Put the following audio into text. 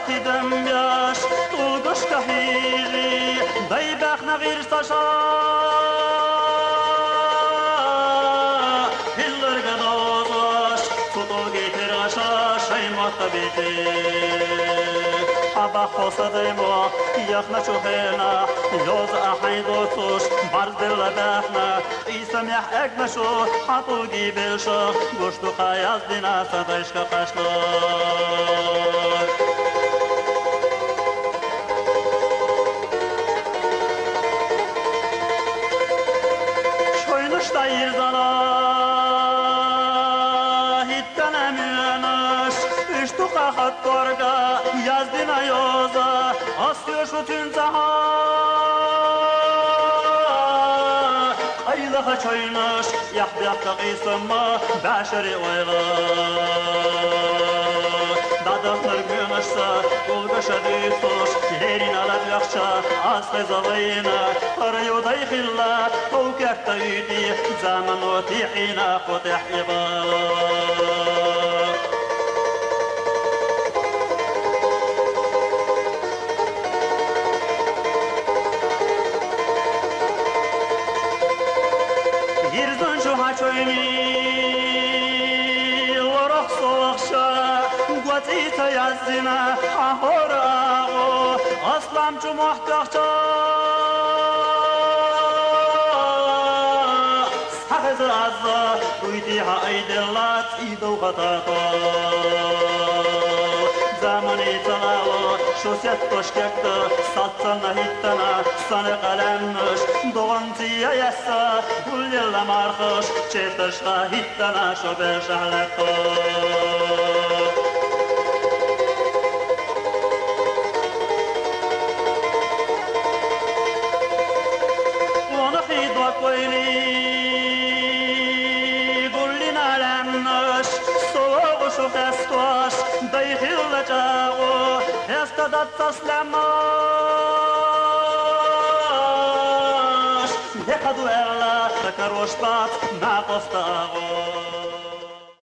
tidem yaş tulguş kahiri daybaq nagir taşa hiller gadozaş tutul getir aşa şaymat biti aba xosadaymo yaxna chuhena yoz ahay dotuş barzilla bahna isam yah agmashu hatu gibelşo goştu qayaz dina sadayşka qaşlar şoynuşta irzala hittanamyanaş üçtu qahat korga yazdina yoza asıyor şu tün zaha aylaha çoynaş yahdiyakta qisma bashari oyga dadaqlar günaşsa ulgaşadı tuş lerin alad yaxşa asqay zavayna qarayuday xilla tawkakta yudi zaman otihina qutih iba Çoyni lorak soğukşa Guatita yazdina ahorağo Aslamcı muhtaçça Sakızı azza Duydiha aydellat ido qatato Zamani talało Şosiyat toşkakta Satsana hittana Sana qalanmış Doğantıya yassa Gulyalla marxış Çeftışqa hittana Şober şahlaqto Onu xidva koyni Gullin alammış Soğuğu şu festoş Dayxilla çağu Estadat taslamaş Dekadu erla Takaroşpat Na postago